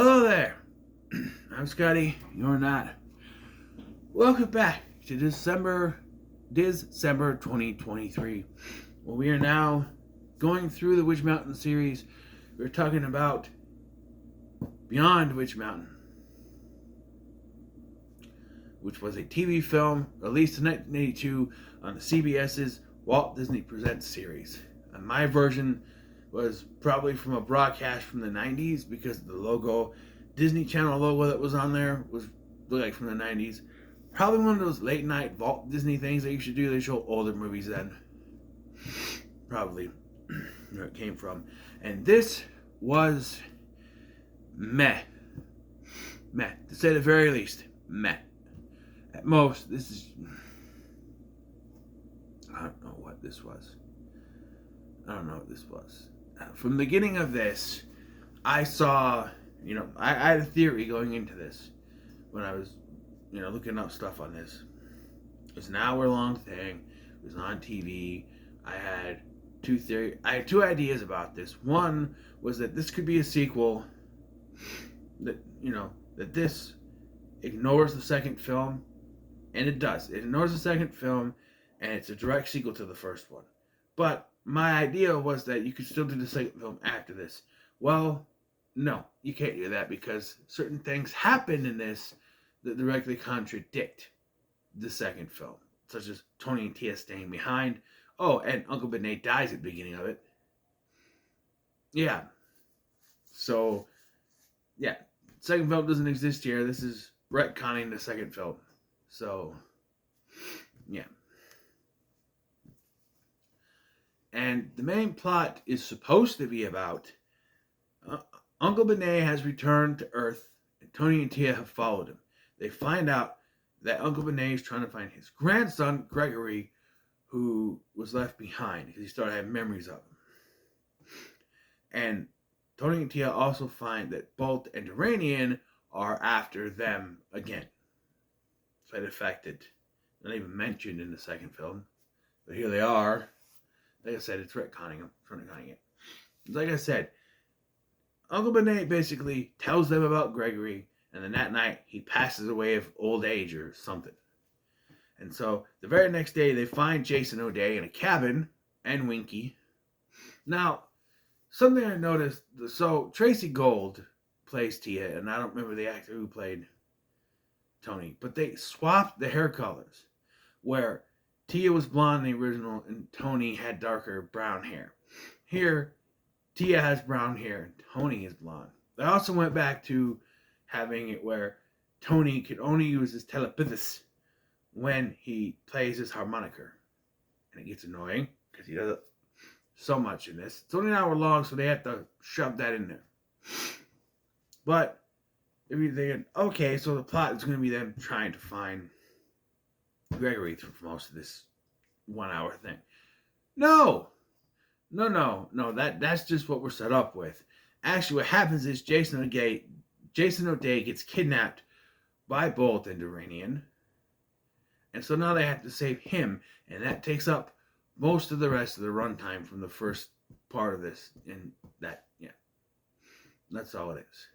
Hello there. I'm Scotty. You're not. Welcome back to Dis-Cember 2023. Well, we are now going through the Witch Mountain series. We're talking about Beyond Witch Mountain, which was a TV film released in 1982 on the CBS's Walt Disney Presents series. And my version was probably from a broadcast from the 90s because the logo, Disney Channel logo that was on there was like from the 90s. Probably one of those late night Walt Disney things that you should do. They show older movies then. Probably where it came from. And this was meh. Meh. To say the very least, meh. At most, this is... I don't know what this was. From the beginning of this, I saw, I had a theory going into this when I was, looking up stuff on this. It was an hour-long thing. It was on TV. I had two ideas about this. One was that this could be a sequel that this ignores the second film, and it does. It ignores the second film, and it's a direct sequel to the first one. But my idea was that you could still do the second film after this. Well, no, you can't do that because certain things happen in this that directly contradict the second film, such as Tony and Tia staying behind. Oh, and Uncle Benet dies at the beginning of it. Yeah. So, yeah. Second film doesn't exist here. This is retconning the second film. So, yeah. And the main plot is supposed to be about Uncle Benet has returned to Earth, and Tony and Tia have followed him. They find out that Uncle Benet is trying to find his grandson, Gregory, who was left behind because he started having memories of him. And Tony and Tia also find that Bolt and Duranian are after them again. Side affected. Not even mentioned in the second film. But here they are. Like I said, it's retconning it. Like I said, Uncle Benet basically tells them about Gregory, and then that night he passes away of old age or something. And so the very next day they find Jason O'Day in a cabin and Winky. Now, something I noticed, so Tracy Gold plays Tia, and I don't remember the actor who played Tony, but they swapped the hair colors, where Tia was blonde in the original, and Tony had darker brown hair. Here, Tia has brown hair, and Tony is blonde. They also went back to having it where Tony could only use his telepithis when he plays his harmonica. And it gets annoying, because he does it so much in this. It's only an hour long, so they have to shove that in there. But, if you're thinking, okay, so the plot is going to be them trying to find Gregory for most of this 1 hour thing. No, that's just what we're set up with. Actually, what happens is Jason O'Day gets kidnapped by Bolt and Duranian, and so now they have to save him, and that takes up most of the rest of the runtime from the first part of this. And that's all it is.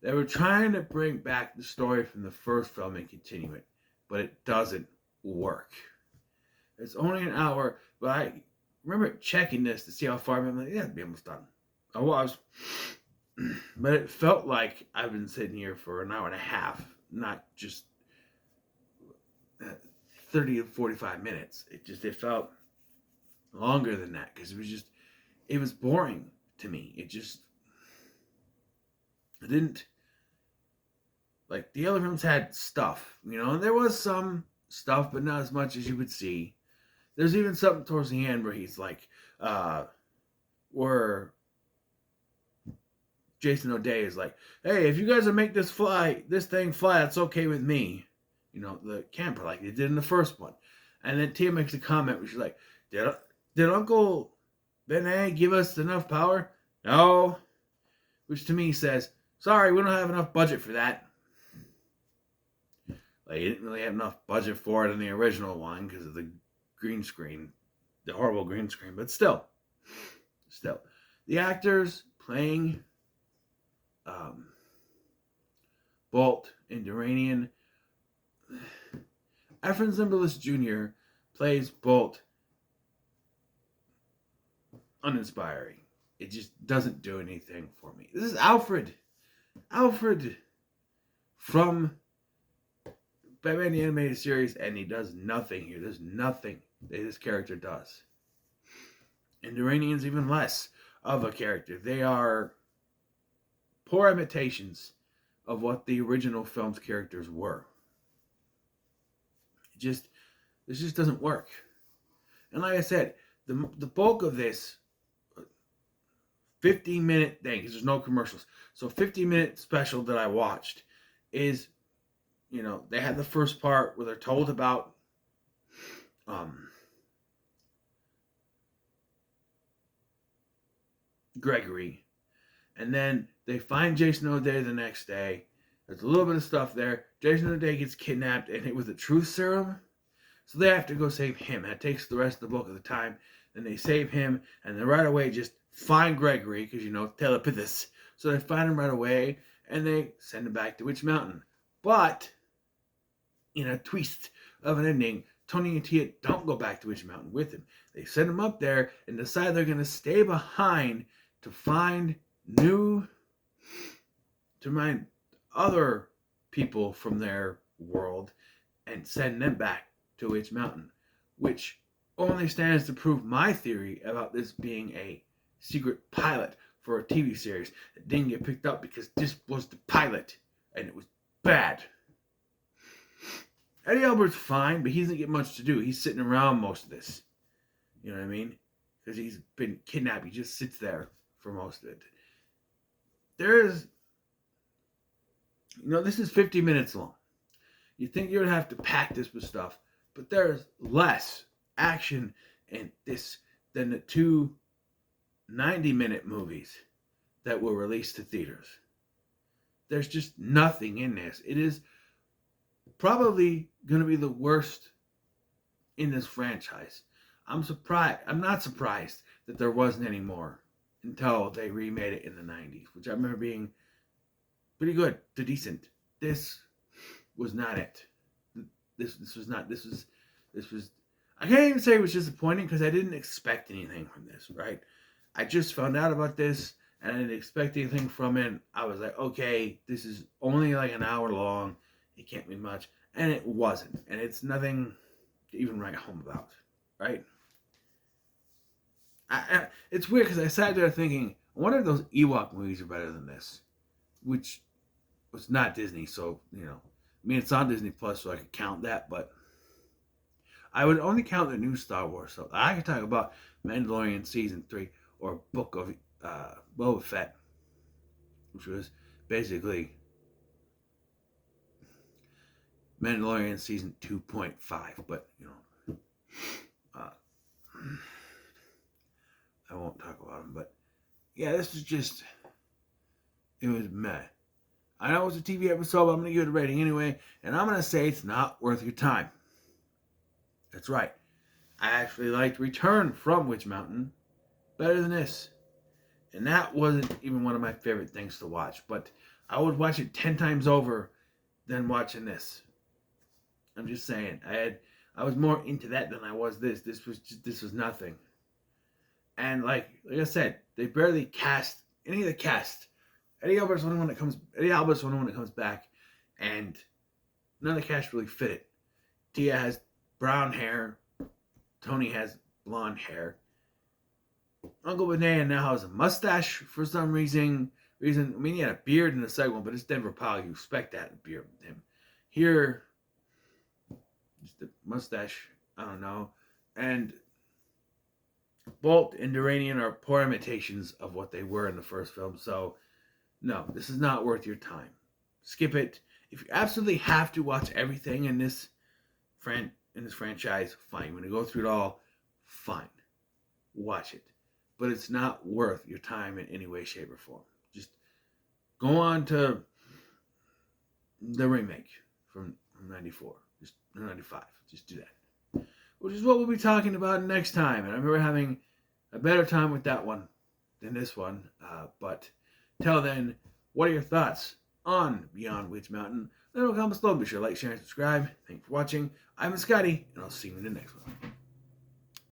They were trying to bring back the story from the first film and continue it, but it doesn't work. It's only an hour, but I remember checking this to see how far I'm like, yeah, it'd be almost done. I was. But it felt like I've been sitting here for an hour and a half, not just 30 to 45 minutes. It felt longer than that because it was boring to me. It didn't, like, the other films had stuff, and there was some stuff, but not as much as you would see. There's even something towards the end where he's like, where Jason O'Day is like, hey, if you guys will make this thing fly, that's okay with me. The camper, like they did in the first one. And then Tia makes a comment where she's like, did Uncle Benet give us enough power? No. Which to me says, sorry, we don't have enough budget for that. Like, you didn't really have enough budget for it in the original one because of the green screen, the horrible green screen. But still, the actors playing Bolt and Duranian. Efren Zimbalist Jr. plays Bolt uninspiring. It just doesn't do anything for me. This is Alfred. Alfred from Batman the Animated Series, and he does nothing here. There's nothing that this character does. And Duranian's even less of a character. They are poor imitations of what the original film's characters were. This just doesn't work. And like I said, the bulk of this 15-minute thing, because there's no commercials, so 15-minute special that I watched is, they had the first part where they're told about Gregory, and then they find Jason O'Day the next day. There's a little bit of stuff there. Jason O'Day gets kidnapped, and it was a truth serum, so they have to go save him. That takes the rest of the bulk of the time. Then they save him, and then right away just find Gregory, because, telepathis. So they find him right away, and they send him back to Witch Mountain. But, in a twist of an ending, Tony and Tia don't go back to Witch Mountain with him. They send him up there and decide they're going to stay behind to find other people from their world and send them back to Witch Mountain, which only stands to prove my theory about this being a secret pilot for a TV series that didn't get picked up because this was the pilot and it was bad. Eddie Albert's fine, but he doesn't get much to do. He's sitting around most of this. You know what I mean? Because he's been kidnapped. He just sits there for most of it. This is 50 minutes long. You think you would have to pack this with stuff, but there's less action in this than the two 90-minute movies that were released to theaters. There's just nothing in this. It is probably going to be the worst in this franchise. I'm not surprised that there wasn't any more until they remade it in the 90s, which I remember being pretty good to decent. This was not it. This was I can't even say it was disappointing because I didn't expect anything from this, right? I just found out about this and I didn't expect anything from it. I was like, okay, this is only like an hour long. It can't be much. And it wasn't. And it's nothing to even write home about, right? It's weird because I sat there thinking, I wonder if those Ewok movies are better than this, which was not Disney. So, it's on Disney Plus, so I could count that, but I would only count the new Star Wars. So I could talk about Mandalorian Season 3 or Book of Boba Fett, which was basically Mandalorian Season 2.5, but, I won't talk about them, but yeah, this is just, it was meh. I know it's a TV episode, but I'm going to give it a rating anyway, and I'm going to say it's not worth your time. That's right. I actually liked Return from Witch Mountain better than this. And that wasn't even one of my favorite things to watch, but I would watch it 10 times over than watching this. I'm just saying. I was more into that than I was this. This was nothing. And like I said, they barely cast any of the cast. Eddie Albert's the only one that comes back, and none of the cast really fit it. Tia has brown hair. Tony has blonde hair. Uncle Benet now has a mustache for some reason. He had a beard in the second one, but it's Denver Powell. You expect that, a beard with him. Here, just the mustache, I don't know. And Bolt and Duranian are poor imitations of what they were in the first film. So, no, this is not worth your time. Skip it. If you absolutely have to watch everything in this franchise, fine. When you go through it all, fine. Watch it. But it's not worth your time in any way, shape, or form. Just go on to the remake from 94. Just 95. Just do that. Which is what we'll be talking about next time. And I remember having a better time with that one than this one. But till then, what are your thoughts on Beyond Witch Mountain. Then it'll come slow. Be sure to like, share, and subscribe. Thanks for watching. I'm Scotty, and I'll see you in the next one.